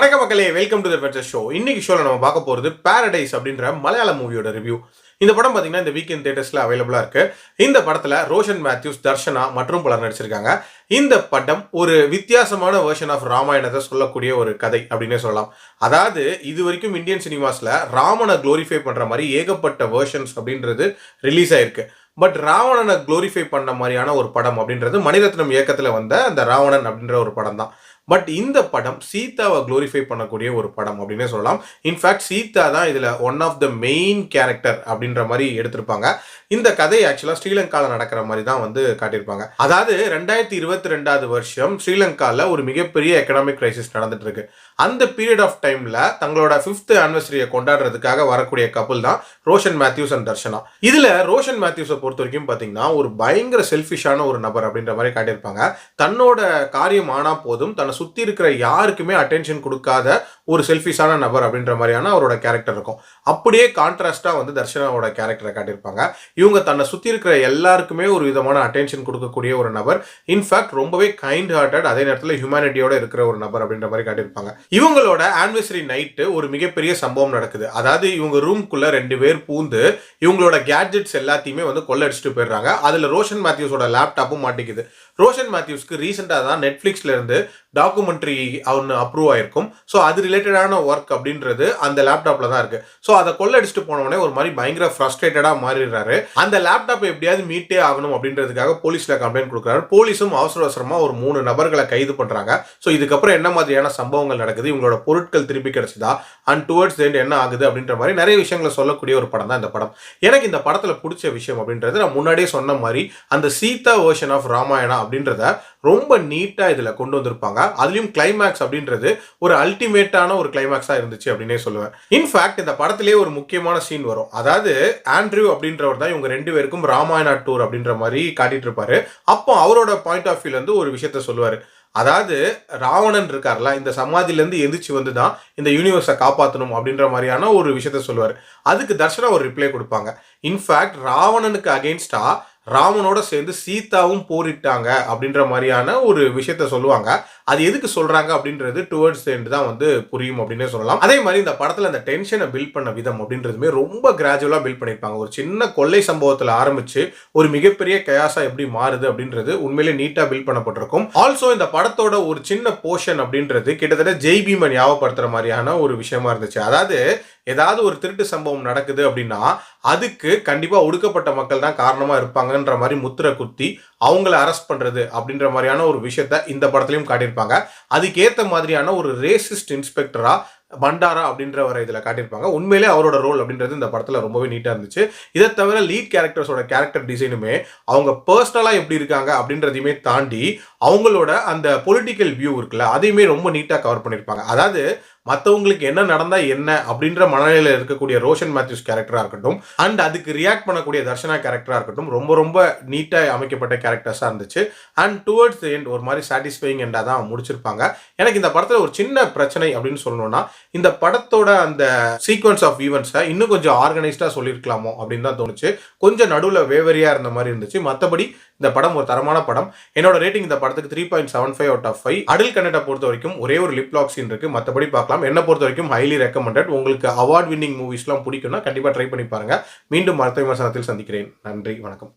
வணக்கம் மக்களே, welcome to the வெட்சர் show. இன்னைக்கு ஷோல நம்ம பார்க்க போறது பாரடைஸ் அப்படின்ற மலையாள மூவியோட ரிவ்யூ. இந்த படம் பாத்தீங்கன்னா இந்த வீக்கெண்ட் தியேட்டர்ஸ்ல அவைலபிளா இருக்கு. இந்த படத்துல ரோஷன் மேத்யூஸ், தர்ஷனா மற்றும் பலர் நடிச்சிருக்காங்க. இந்த படம் ஒரு வித்தியாசமான வெர்ஷன் ஆஃப் ராமாயணத்தை சொல்லக்கூடிய ஒரு கதை அப்படின்னே சொல்லலாம். அதாவது இது வரைக்கும் இந்தியன் சினிமாஸ்ல ராமனை குளோரிஃபை பண்ற மாதிரி ஏகப்பட்ட வெர்ஷன்ஸ் அப்படின்றது ரிலீஸ் ஆயிருக்கு. பட் ராவணனை குளோரிஃபை பண்ண மாதிரியான ஒரு படம் அப்படின்றது மணிரத்னம் இயக்கத்துல வந்த அந்த ராவணன் அப்படின்ற ஒரு படம் தான். பட் இந்த படம் சீதாவை குளோரிஃபை பண்ணக்கூடிய ஒரு படம் அப்படின்னே சொல்லலாம். இன்ஃபேக்ட் சீதா தான் இதுல one of the main character அப்படின்ற மாதிரி எடுத்திருப்பாங்க. இந்த கதை ஆக்சுவலா ஸ்ரீலங்காவில் நடக்கிற மாதிரி தான் காட்டியிருப்பாங்க. அதாவது 2022 வருஷம் ஸ்ரீலங்காவில் ஒரு மிகப்பெரிய எக்கனாமிக் கிரைசிஸ் நடந்துட்டு இருக்கு. அந்த பீரியட் ஆஃப் டைம்ல தங்களோட 5th ஆனிவர்சரியை கொண்டாடுறதுக்காக வரக்கூடிய கப்பல் தான் ரோஷன் மேத்யூஸ் அண்ட் தர்ஷனா. இதுல ரோஷன் மேத்யூஸை பொறுத்த வரைக்கும் பாத்தீங்கன்னா ஒரு பயங்கர செல்ஃபிஷான ஒரு நபர் அப்படின்ற மாதிரி காட்டியிருப்பாங்க. தன்னோட காரியம் ஆனா போதும், தன்னை சுத்தி இருக்கிற யாருக்குமே அட்டென்ஷன் கொடுக்காத ஒரு செல்ஃபிஷான நபர் அப்படின்ற மாதிரியான அவரோட கேரக்டர் இருக்கும். அப்படியே கான்ட்ராஸ்டா தர்ஷனாவோட கேரக்டரை காட்டியிருப்பாங்க. இவங்க தன்னை சுத்தி இருக்கிற எல்லாருக்குமே ஒரு விதமான அட்டென்ஷன் கொடுக்கக்கூடிய ஒரு நபர். இன்ஃபேக்ட் ரொம்பவே கைண்ட் ஹார்ட்டட், அதே நேரத்தில் ஹியூமனிட்டியோட இருக்கிற ஒரு நபர் அப்படின்ற மாதிரி காட்டியிருப்பாங்க. இவங்களோட ஆனிவர்சரி நைட்டு ஒரு மிகப்பெரிய சம்பவம் நடக்குது. அதாவது இவங்க ரூம்குள்ள 2 பேர் பூந்து இவங்களோட கேட்ஜெட்ஸ் எல்லாத்தையுமே கொள்ளடிச்சிட்டு போயிடுறாங்க. அதுல ரோஷன் மேத்யூஸோட லேப்டாப்பும் மாட்டிக்குது. ரோஷன் மேத்யூஸ்க்கு ரீசெண்டாக தான் நெட்ஃபிளிக்ஸ்ல இருந்து டாக்குமெண்ட்ரி அவனு அப்ரூவ் ஆயிருக்கும். ஸோ அது ரிலேட்டடான ஒர்க் அப்படின்றது அந்த லேப்டாப்ல தான் இருக்கு. ஸோ அதை கொள்ளடிச்சிட்டு போனவொடனே ஒரு மாதிரி பயங்கர ஃப்ரஸ்ட்ரேட்டடா மாறிடுறாரு. அந்த லேப்டாப்பை எப்படியாவது மீட்டே ஆகணும் அப்படின்றதுக்காக போலீஸ்ல கம்ப்ளைண்ட் கொடுக்குறாரு. போலீஸும் அவசர அவசரமா ஒரு 3 நபர்களை கைது பண்றாங்க. ஸோ இதுக்கப்புறம் என்ன மாதிரியான சம்பவங்கள் நடக்குது, இவங்களோட பொருட்கள் திருப்பி கிடைச்சதா, அண்ட் டுவர்ட்ஸ் எண்ட் என்ன ஆகுது அப்படின்ற மாதிரி நிறைய விஷயங்களை சொல்லக்கூடிய ஒரு படம் தான் இந்த படம். எனக்கு இந்த படத்துல பிடிச்ச விஷயம் அப்படின்றது, நான் முன்னாடியே சொன்ன மாதிரி அந்த சீதா வெர்ஷன் ஆஃப் ராமாயணா அப்படின்றத ரொம்ப நீட்டா இதுல கொண்டு வந்திருப்பாங்க. அதுலயும் கிளைமேக்ஸ் அப்படின்றது ஒரு அல்டிமேட்டான ஒரு கிளைமேக்ஸா இருந்துச்சு அப்படின்னே சொல்லுவேன். இன்ஃபேக்ட் இந்த படத்திலேயே ஒரு முக்கியமான சீன் வரும். அதாவது ஆண்ட்ரூ அப்படின்றவர் தான் இவங்க 2 பேருக்கும் ராமாயணா டூர் அப்படின்ற மாதிரி காட்டிட்டு இருப்பாரு. அப்போ அவரோட பாயிண்ட் ஆஃப் வியூல இருந்து ஒரு விஷயத்த சொல்லுவாரு. அதாவது ராவணன் இருக்கார்ல, இந்த சமாதியில இருந்து எந்திரிச்சு வந்துதான் இந்த யூனிவர்ஸை காப்பாற்றணும் அப்படின்ற மாதிரியான ஒரு விஷயத்த சொல்லுவாரு. அதுக்கு தர்ஷனா ஒரு ரிப்ளை கொடுப்பாங்க. இன்ஃபேக்ட் ராவணனுக்கு அகெயின்ஸ்டா ராமனோட சேர்ந்து சீதாவும் போரிட்டாங்க அப்படின்ற மாதிரியான ஒரு விஷயத்த சொல்லுவாங்க. அது எதுக்கு சொல்றாங்க அப்படின்றது டுவர்ட்ஸ் எண்ட் தான் புரியும் அப்படின்னே சொல்லலாம். அதே மாதிரி இந்த படத்துல அந்த டென்ஷனை பில்ட் பண்ண விதம் அப்படின்றதுமே ரொம்ப கிராஜுவலா பில்ட் பண்ணிருப்பாங்க. ஒரு சின்ன கொள்ளை சம்பவத்துல ஆரம்பிச்சு ஒரு மிகப்பெரிய கயாசா எப்படி மாறுது அப்படின்றது உண்மையிலே நீட்டா பில்ட் பண்ணப்பட்டிருக்கும். ஆல்சோ இந்த படத்தோட ஒரு சின்ன போர்ஷன் அப்படின்றது கிட்டத்தட்ட ஜெய் பீமை ஞாபகப்படுத்துற மாதிரியான ஒரு விஷயமா இருந்துச்சு. அதாவது ஏதாவது ஒரு திருட்டு சம்பவம் நடக்குது அப்படின்னா அதுக்கு கண்டிப்பா ஒடுக்கப்பட்ட மக்கள் தான் காரணமா இருப்பாங்கன்ற மாதிரி முத்திரை குத்தி அவங்கள அரெஸ்ட் பண்றது அப்படின்ற மாதிரியான ஒரு விஷயத்த இந்த படத்திலையும் காட்டியிருப்பாங்க. அதுக்கேற்ற மாதிரியான ஒரு ரேசிஸ்ட் இன்ஸ்பெக்டரா பண்டாரா அப்படின்றவரை இதுல காட்டியிருப்பாங்க. உண்மையிலே அவரோட ரோல் அப்படின்றது இந்த படத்துல ரொம்பவே நீட்டா இருந்துச்சு. இதை தவிர லீட் கேரக்டர்ஸோட கேரக்டர் டிசைனுமே அவங்க பர்சனலா எப்படி இருக்காங்க அப்படின்றதையுமே தாண்டி அவங்களோட அந்த பொலிட்டிக்கல் வியூ இருக்குல்ல, அதையுமே ரொம்ப நீட்டா கவர் பண்ணியிருப்பாங்க. அதாவது மற்றவங்களுக்கு என்ன நடந்தா என்ன அப்படின்ற மனநிலையில் இருக்கக்கூடிய ரோஷன் மேத்யூஸ் கேரக்டரா இருக்கட்டும், அண்ட் அதுக்கு ரியாக்ட் பண்ணக்கூடிய தர்ஷனா கேரக்டரா இருக்கட்டும், ரொம்ப ரொம்ப நீட்டா அமைக்கப்பட்ட கேரக்டர்ஸா இருந்துச்சு. அண்ட் டுவர்ட்ஸ் தி எண்ட் ஒரு மாதிரி சாட்டிஸ்ஃபைங் எண்டா தான் முடிச்சிருப்பாங்க. எனக்கு இந்த படத்துல ஒரு சின்ன பிரச்சனை அப்படின்னு சொல்லணும்னா, இந்த படத்தோட அந்த சீக்வன்ஸ் ஆஃப் ஈவெண்ட்ஸை இன்னும் கொஞ்சம் ஆர்கனைஸ்டா சொல்லியிருக்கலாமோ அப்படின்னு தான் தோணுச்சு. கொஞ்சம் நடுவில் வேவரியா இருந்த மாதிரி இருந்துச்சு. மற்றபடி இந்த படம் ஒரு தரமான படம். என்னோட ரேட்டிங் இந்த படத்துக்கு 3.75 out of 5. அடல் கண்டென்ட்டை பொறுத்த வரைக்கும் ஒரே ஒரு லிப் லாக் சீன் இருக்கு. மற்றபடி பார்க்கலாம். என்ன பொறுத்த வரைக்கும் ஹைலி ரெக்கமெண்டட். உங்களுக்கு அவார்ட் வின்னிங் மூவிஸ்லாம் பிடிக்கும்னா கண்டிப்பா ட்ரை பண்ணி பாருங்க. மீண்டும் அடுத்த விமர்சனத்தில் சந்திக்கிறேன். நன்றி, வணக்கம்.